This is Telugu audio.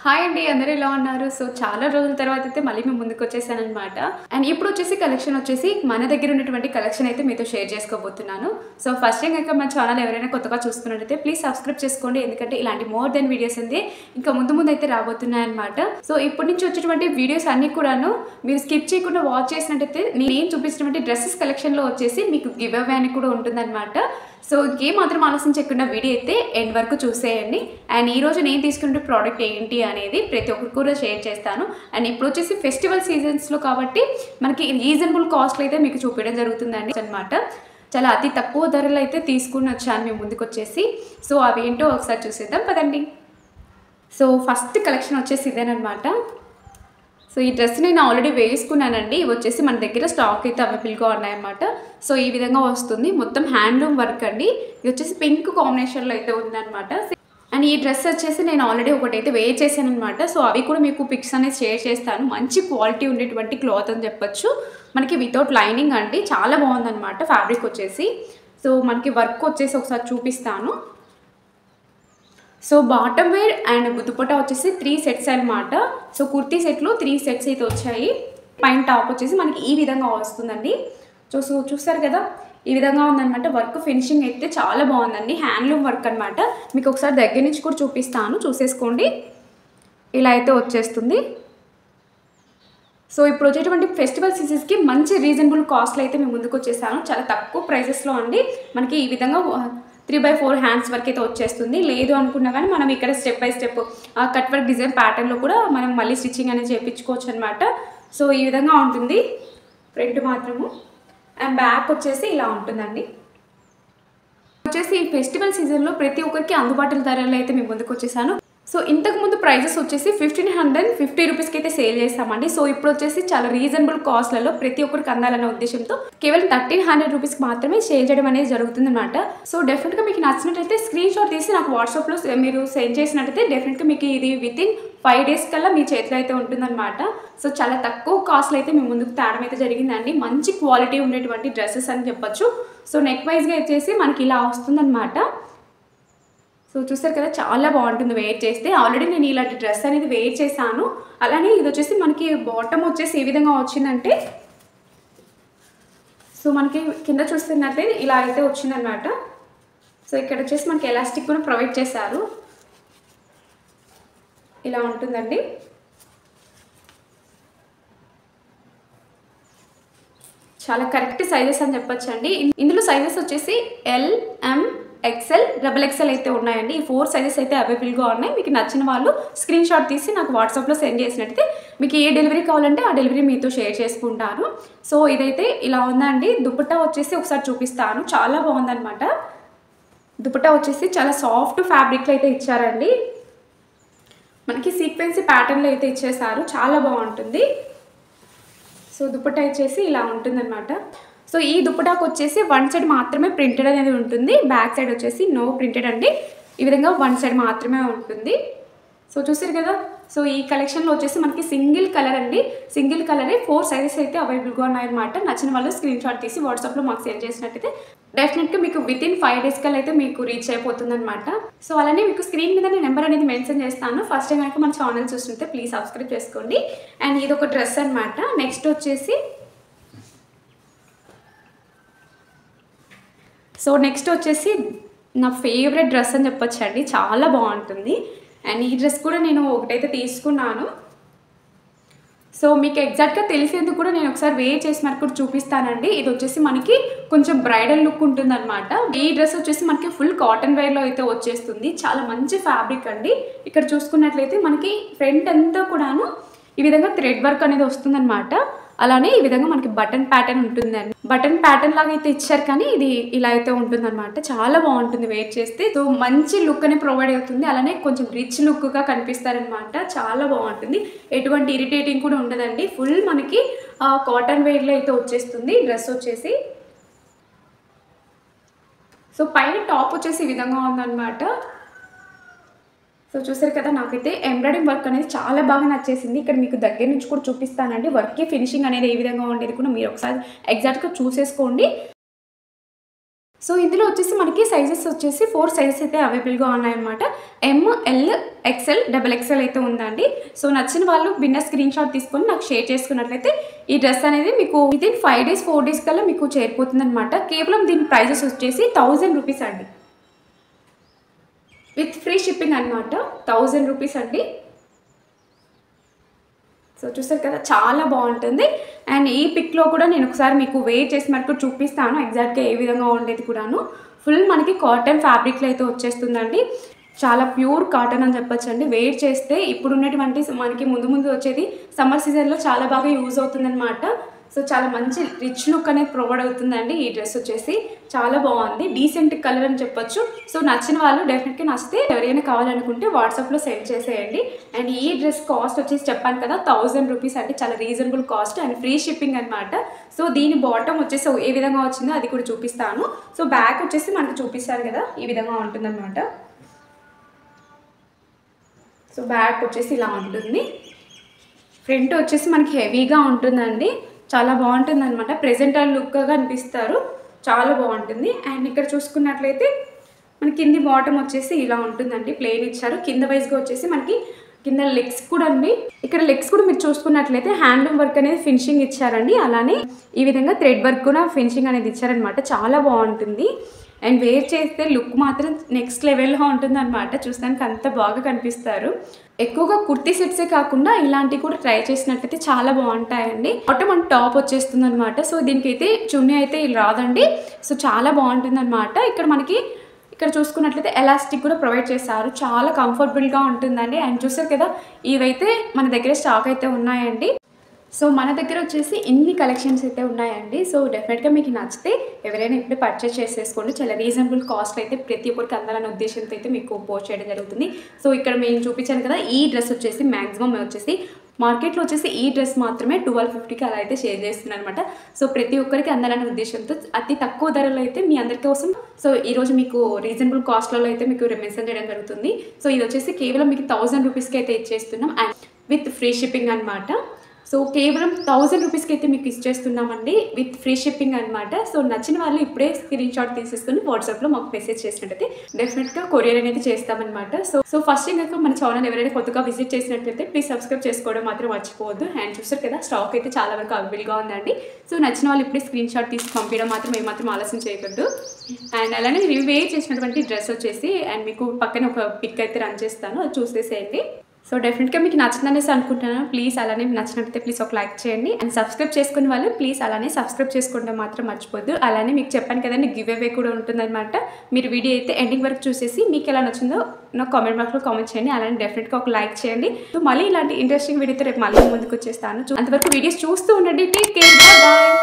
హాయ్ అండి, అందరూ ఎలా ఉన్నారు? సో చాలా రోజుల తర్వాత అయితే మళ్ళీ మేము ముందుకు వచ్చేసానమాట. అండ్ ఇప్పుడు వచ్చేసి కలెక్షన్ వచ్చేసి మన దగ్గర ఉన్నటువంటి కలెక్షన్ అయితే మీతో షేర్ చేసుకోబోతున్నాను. సో ఫస్ట్ టైం కనుక మన ఛానల్ ఎవరైనా కొత్తగా చూస్తున్నట్టయితే ప్లీజ్ సబ్స్క్రైబ్ చేసుకోండి, ఎందుకంటే ఇలాంటి మోర్ దెన్ వీడియోస్ అండి ఇంకా ముందు అయితే రాబోతున్నాయి అనమాట. సో ఇప్పటి నుంచి వచ్చేటువంటి వీడియోస్ అన్ని కూడాను మీరు స్కిప్ చేయకుండా వాచ్ చేసినట్టయితే నేను చూపించినటువంటి డ్రెస్సెస్ కలెక్షన్లో వచ్చేసి మీకు గివ్ అవే అని కూడా ఉంటుందన్నమాట. సో ఇంకేం మాత్రం ఆలోచించకుండా వీడియో అయితే ఎండ్ వరకు చూసేయండి. అండ్ ఈరోజు నేను తీసుకున్న ప్రోడక్ట్ ఏంటి అనేది ప్రతి ఒక్కరికి కూడా షేర్ చేస్తాను. అండ్ ఇప్పుడు వచ్చేసి ఫెస్టివల్ సీజన్స్లో కాబట్టి మనకి రీజనబుల్ కాస్ట్లో అయితే మీకు చూపించడం జరుగుతుందండి అనమాట. చాలా అతి తక్కువ ధరలు అయితే తీసుకుని వచ్చాను మేము ముందుకు వచ్చేసి. సో అవి ఏంటో ఒకసారి చూసేద్దాం పదండి. సో ఫస్ట్ కలెక్షన్ వచ్చేసి ఇదేనమాట. సో ఈ డ్రెస్ నేను ఆల్రెడీ వేసుకున్నానండి. ఇవి వచ్చేసి మన దగ్గర స్టాక్ అయితే అవైలబుల్గా ఉన్నాయన్నమాట. సో ఈ విధంగా వస్తుంది, మొత్తం హ్యాండ్లూమ్ వర్క్ అండి. ఇది వచ్చేసి పింక్ కాంబినేషన్లో అయితే ఉందన్నమాట. అండ్ ఈ డ్రెస్ వచ్చేసి నేను ఆల్రెడీ ఒకటైతే వేర్ చేశాను అనమాట. సో అవి కూడా మీకు పిక్స్ అనేది షేర్ చేస్తాను. మంచి క్వాలిటీ ఉండేటువంటి క్లాత్ అని చెప్పొచ్చు. మనకి వితౌట్ లైనింగ్ అండి, చాలా బాగుందన్నమాట ఫ్యాబ్రిక్ వచ్చేసి. సో మనకి వర్క్ వచ్చేసి ఒకసారి చూపిస్తాను. So bottom wear and dupatta వచ్చేసి 3 సెట్స్ అనమాట. సో కుర్తీ సెట్లు 3 సెట్స్ అయితే వచ్చాయి. పైన టాప్ వచ్చేసి మనకి ఈ విధంగా వస్తుందండి. సో చూస్తారు కదా, ఈ విధంగా ఉందన్నమాట. వర్క్ ఫినిషింగ్ అయితే చాలా బాగుందండి, హ్యాండ్లూమ్ వర్క్ అనమాట. మీకు ఒకసారి దగ్గర నుంచి కూడా చూపిస్తాను, చూసేసుకోండి. ఇలా అయితే వచ్చేస్తుంది. సో ఇప్పుడు వచ్చేటువంటి ఫెస్టివల్ సీజన్స్కి మంచి రీజనబుల్ కాస్ట్లో అయితే మేము ముందుకు వచ్చేసాను. చాలా తక్కువ ప్రైజెస్లో అండి. మనకి ఈ విధంగా 3/4 హ్యాండ్స్ వరకు అయితే వచ్చేస్తుంది. లేదు అనుకున్నా కానీ మనం ఇక్కడ step by step cut work design ప్యాటర్న్లో కూడా మనం మళ్ళీ స్టిచ్చింగ్ అనేది చేయించుకోవచ్చు అనమాట. సో ఈ విధంగా ఉంటుంది ఫ్రంట్ మాత్రము. అండ్ బ్యాక్ వచ్చేసి ఇలా ఉంటుందండి. వచ్చేసి ఈ ఫెస్టివల్ సీజన్లో ప్రతి ఒక్కరికి అందుబాటులో ధరలు అయితే మేము ముందుకు వచ్చేసాను. సో ఇంతకుముందు ప్రైజెస్ వచ్చేసి 1550 రూపీస్కి అయితే సేల్ చేస్తామండి. సో ఇప్పుడు వచ్చేసి చాలా రీజనబుల్ కాస్ట్లలో ప్రతి ఒక్కరికి అందాలనే ఉద్దేశంతో కేవలం 1300 రూపీస్కి మాత్రమే సేల్ చేయడం అనేది జరుగుతుంది అనమాట. సో డెఫినెట్గా మీకు నచ్చినట్టయితే స్క్రీన్ షాట్ తీసి నాకు వాట్సాప్లో మీరు సెండ్ చేసినట్టయితే డెఫినెట్గా మీకు ఇది వితిన్ 5 డేస్ కల్లా మీ చేతిలో అయితే ఉంటుందన్నమాట. సో చాలా తక్కువ కాస్ట్లో అయితే మేము ముందుకు తేడం అయితే జరిగిందండి. మంచి క్వాలిటీ ఉండేటువంటి డ్రెస్సెస్ అని చెప్పొచ్చు. సో నెక్ వైజ్గా వచ్చేసి మనకి ఇలా వస్తుందన్నమాట. సో చూస్తారు కదా, చాలా బాగుంటుంది వేర్ చేస్తే. ఆల్రెడీ నేను ఇలాంటి డ్రెస్ అనేది వేర్ చేశాను. అలానే ఇది వచ్చేసి మనకి బాటమ్ వచ్చేసి ఏ విధంగా వచ్చిందంటే, సో మనకి కింద చూస్తున్నట్లయితే ఇలా అయితే వచ్చిందనమాట. సో ఇక్కడ వచ్చేసి మనకి ఎలాస్టిక్ కూడా ప్రొవైడ్ చేశారు. ఇలా ఉంటుందండి. చాలా కరెక్ట్ సైజెస్ అని చెప్పొచ్చు అండి. ఇందులో సైజెస్ వచ్చేసి ఎల్, ఎం, ఎక్సెల్, XXL అయితే ఉన్నాయండి. ఈ 4 సైజెస్ అయితే అవైలబుల్గా ఉన్నాయి. మీకు నచ్చిన వాళ్ళు స్క్రీన్ షాట్ తీసి నాకు వాట్సాప్లో సెండ్ చేసినట్టయితే మీకు ఏ డెలివరీ కావాలంటే ఆ డెలివరీ మీతో షేర్ చేసుకుంటాను. సో ఇదైతే ఇలా ఉందండి. దుపట్టా వచ్చేసి ఒకసారి చూపిస్తాను, చాలా బాగుందన్నమాట. దుపట్టా వచ్చేసి చాలా సాఫ్ట్ ఫ్యాబ్రిక్లో అయితే ఇచ్చారండి. మనకి సీక్వెన్సీ ప్యాటర్న్లో అయితే ఇచ్చేసారు, చాలా బాగుంటుంది. సో దుపట్టా వచ్చేసి ఇలా ఉంటుందన్నమాట. సో ఈ దుపట్టాకు వచ్చేసి 1 సైడ్ మాత్రమే ప్రింటెడ్ అనేది ఉంటుంది. బ్యాక్ సైడ్ వచ్చేసి నో ప్రింటెడ్ అండి. ఈ విధంగా 1 సైడ్ మాత్రమే ఉంటుంది. సో చూసారు కదా. సో ఈ కలెక్షన్లో వచ్చేసి మనకి సింగిల్ కలర్ అండి. సింగిల్ కలరే 4 సైజెస్ అయితే అవైలబుల్గా ఉన్నాయన్నమాట. నచ్చిన వాళ్ళు స్క్రీన్ షాట్ తీసి వాట్సాప్లో మాకు సెండ్ చేసినట్టయితే డెఫినెట్గా మీకు వితిన్ 5 డేస్ కల్లా అయితే మీకు రీచ్ అయిపోతుంది అనమాట. సో అలానే మీకు స్క్రీన్ మీద నేను నెంబర్ అనేది మెన్షన్ చేస్తాను. ఫస్ట్ టైం కనుక మన ఛానల్ చూస్తుంటే ప్లీజ్ సబ్స్క్రైబ్ చేసుకోండి. అండ్ ఇది ఒక డ్రెస్ అనమాట. నెక్స్ట్ వచ్చేసి నా ఫేవరెట్ డ్రెస్ అని చెప్పొచ్చండి, చాలా బాగుంటుంది. అండ్ ఈ డ్రెస్ కూడా నేను ఒకటైతే తీసుకున్నాను. సో మీకు ఎగ్జాక్ట్గా తెలిసేందుకు కూడా నేను ఒకసారి వేర్ చేసి మనకు కూడా చూపిస్తానండి. ఇది వచ్చేసి మనకి కొంచెం బ్రైడల్ లుక్ ఉంటుంది అనమాట. ఈ డ్రెస్ వచ్చేసి మనకి ఫుల్ కాటన్ వేర్లో అయితే వచ్చేస్తుంది. చాలా మంచి ఫ్యాబ్రిక్ అండి. ఇక్కడ చూసుకున్నట్లయితే మనకి ఫ్రంట్ అంతా కూడాను ఈ విధంగా థ్రెడ్ వర్క్ అనేది వస్తుందన్నమాట. అలానే ఈ విధంగా మనకి బటన్ ప్యాటర్న్ ఉంటుందండి. బటన్ ప్యాటర్న్ లాగా అయితే ఇచ్చారు, కానీ ఇది ఇలా అయితే ఉంటుందన్నమాట. చాలా బాగుంటుంది వేర్ చేస్తే. సో మంచి లుక్ అని ప్రొవైడ్ అవుతుంది. అలానే కొంచెం రిచ్ లుక్గా కనిపిస్తారనమాట. చాలా బాగుంటుంది, ఎటువంటి ఇరిటేటింగ్ కూడా ఉండదండి. ఫుల్ మనకి కాటన్ వేర్లో అయితే వచ్చేస్తుంది డ్రెస్ వచ్చేసి. సో పైన టాప్ వచ్చేసి ఈ విధంగా ఉందన్నమాట. సో చూసారు కదా, నాకైతే ఎంబ్రాయిడింగ్ వర్క్ అనేది చాలా బాగా నచ్చేసింది. ఇక్కడ మీకు దగ్గర నుంచి కూడా చూపిస్తానండి. వర్క్కి ఫినిషింగ్ అనేది ఏ విధంగా ఉండేది కూడా మీరు ఒకసారి ఎగ్జాక్ట్గా చూసేసుకోండి. సో ఇందులో వచ్చేసి మనకి సైజెస్ వచ్చేసి 4 సైజెస్ అయితే అవైలబుల్గా ఉన్నాయన్నమాట. ML XL XXL అయితే ఉందండి. సో నచ్చిన వాళ్ళు బిన్న స్క్రీన్ షాట్ తీసుకొని నాకు షేర్ చేసుకున్నట్లయితే ఈ డ్రెస్ అనేది మీకు వితిన్ 5 days 4 days కల్లా మీకు చేరిపోతుంది అనమాట. కేవలం దీని ప్రైజెస్ వచ్చేసి 1000 రూపీస్ అండి, విత్ ఫ్రీ షిప్పింగ్ అనమాట. 1000 రూపీస్ అండి. సో చూసారు కదా, చాలా బాగుంటుంది. అండ్ ఈ పిక్లో కూడా నేను ఒకసారి మీకు వేర్ చేసి మనకు చూపిస్తాను ఎగ్జాక్ట్గా ఏ విధంగా ఉండేది కూడాను. ఫుల్ మనకి కాటన్ ఫ్యాబ్రిక్లో అయితే వచ్చేస్తుందండి. చాలా ప్యూర్ కాటన్ అని చెప్పొచ్చండి. వేర్ చేస్తే ఇప్పుడు ఉన్నటువంటి మనకి ముందు వచ్చేది సమ్మర్ సీజన్లో చాలా బాగా యూజ్ అవుతుందన్నమాట. సో చాలా మంచి రిచ్ లుక్ అనేది ప్రొవైడ్ అవుతుందండి. ఈ డ్రెస్ వచ్చేసి చాలా బాగుంది, డీసెంట్ కలర్ అని చెప్పొచ్చు. సో నచ్చిన వాళ్ళు డెఫినెట్గా నచ్చితే ఎవరైనా కావాలనుకుంటే వాట్సాప్లో సెండ్ చేసేయండి. అండ్ ఈ డ్రెస్ కాస్ట్ వచ్చేసి చెప్పాను కదా 1000 రూపీస్ అంటే చాలా reasonable cost and free shipping అనమాట. సో దీని బాటమ్ వచ్చేసి ఏ విధంగా వచ్చిందో అది కూడా చూపిస్తాను. సో బ్యాక్ వచ్చేసి మనకు చూపిస్తాను కదా, ఈ విధంగా ఉంటుందన్నమాట. సో బ్యాక్ వచ్చేసి ఇలా ఉంటుంది. ఫ్రంట్ వచ్చేసి మనకి హెవీగా ఉంటుందండి, చాలా బాగుంటుంది అనమాట. ప్రెజెంటల్ లుక్గా అనిపిస్తారు, చాలా బాగుంటుంది. అండ్ ఇక్కడ చూసుకున్నట్లయితే మనకి కింది బాటమ్ వచ్చేసి ఇలా ఉంటుందండి, ప్లెయిన్ ఇచ్చారు. కింద వైజ్గా వచ్చేసి మనకి కింద లెగ్స్ కూడా అండి, ఇక్కడ లెగ్స్ కూడా మీరు చూసుకున్నట్లయితే హ్యాండ్లూమ్ వర్క్ అనేది ఫినిషింగ్ ఇచ్చారండి. అలానే ఈ విధంగా థ్రెడ్ వర్క్ కూడా ఫినిషింగ్ అనేది ఇచ్చారనమాట. చాలా బాగుంటుంది. అండ్ వేర్ చేస్తే లుక్ మాత్రం నెక్స్ట్ లెవెల్లో ఉంటుంది అనమాట. చూస్తానికి అంత బాగా కనిపిస్తారు. ఎక్కువగా కుర్తీ సెట్సే కాకుండా ఇలాంటివి కూడా ట్రై చేసినట్లయితే చాలా బాగుంటాయండి. బాటమ్ అండ్ టాప్ వచ్చేస్తుంది అనమాట. సో దీనికైతే చున్నీ అయితే ఇలా రాదండి. సో చాలా బాగుంటుంది అనమాట. ఇక్కడ చూసుకున్నట్లయితే ఎలాస్టిక్ కూడా ప్రొవైడ్ చేస్తారు, చాలా కంఫర్టబుల్గా ఉంటుందండి. అండ్ చూసారు కదా, ఇవైతే మన దగ్గర స్టాక్ అయితే ఉన్నాయండి. సో మన దగ్గర వచ్చేసి ఇన్ని కలెక్షన్స్ అయితే ఉన్నాయండి. సో డెఫినెట్గా మీకు నచ్చితే ఎవరైనా ఇప్పుడే పర్చేస్ చేసేసుకోండి. చాలా రీజనబుల్ కాస్ట్ అయితే ప్రతి ఒక్కరికి అందాలనే ఉద్దేశంతో అయితే మీకు పోస్ట్ చేయడం జరుగుతుంది. సో ఇక్కడ మేము చూపించాను కదా, ఈ డ్రెస్ వచ్చేసి మ్యాక్సిమం వచ్చేసి మార్కెట్లో వచ్చేసి ఈ డ్రెస్ మాత్రమే 1250కి అలా అయితే షేర్ చేస్తున్నాను అనమాట. సో ప్రతి ఒక్కరికి అందాలనే ఉద్దేశంతో అతి తక్కువ ధరలో అయితే మీ అందరి కోసం సో ఈరోజు మీకు రీజనబుల్ కాస్ట్లలో అయితే మీకు మెన్షన్ చేయడం జరుగుతుంది. సో ఇది వచ్చేసి కేవలం మీకు 1000 రూపీస్కి అయితే ఇచ్చేస్తున్నాం అండ్ విత్ ఫ్రీ షిప్పింగ్ అనమాట. సో కేవలం 1000 రూపీస్కి అయితే మీకు ఇచ్చేస్తున్నామండి, విత్ ఫ్రీ షిప్పింగ్ అనమాట. సో నచ్చిన వాళ్ళు ఇప్పుడే స్క్రీన్ షాట్ తీసేసుకుని వాట్సాప్లో మాకు మెసేజ్ చేసినట్టయితే డెఫినెట్గా కొరియర్ అనేది చేస్తామన్నమాట. సో ఫస్ట్ ఇంకా మన ఛానల్ ఎవరైనా కొత్తగా విజిట్ చేసినట్లయితే ప్లీజ్ సబ్స్క్రైబ్ చేసుకోవడం మాత్రం మర్చిపోవద్దు. అండ్ చూస్తారు కదా, స్టాక్ అయితే చాలా వరకు అవైలబుల్గా ఉందండి. సో నచ్చిన వాళ్ళు ఇప్పుడే స్క్రీన్ షాట్ తీసి పంపించడం మాత్రం ఏమాత్రం ఆలస్యం చేయకూడదు. అండ్ అలానే నేను వేర్ చేసినటువంటి డ్రెస్ వచ్చేసి అండ్ మీకు పక్కన ఒక పిక్ అయితే రన్ చేస్తాను, అది చూసేసేయండి. సో డెఫినెట్గా మీకు నచ్చిందనేసి అనుకుంటున్నాను. ప్లీజ్ అలానే నచ్చినట్లయితే ప్లీజ్ ఒక లైక్ చేయండి. అండ్ సబ్స్క్రైబ్ చేసుకునే వాళ్ళు ప్లీజ్ అలానే సబ్స్క్రైబ్ చేసుకోవడం మాత్రం మర్చిపోద్దు. అలానే మీకు చెప్పాను కదండి, గివ్ అవే కూడా ఉంటుందన్నమాట. మీరు వీడియో అయితే ఎండింగ్ వరకు చూసేసి మీకు ఎలా నచ్చిందో నాకు కామెంట్ బాక్స్లో కామెంట్ చేయండి. అలానే డెఫినెట్గా ఒక లైక్ చేయండి. సో మళ్ళీ ఇలాంటి ఇంట్రెస్టింగ్ వీడియోతో రేపు మళ్ళీ ముందుకు వచ్చేస్తాను. అంతవరకు వీడియోస్ చూస్తూ ఉండండి. Take care, bye.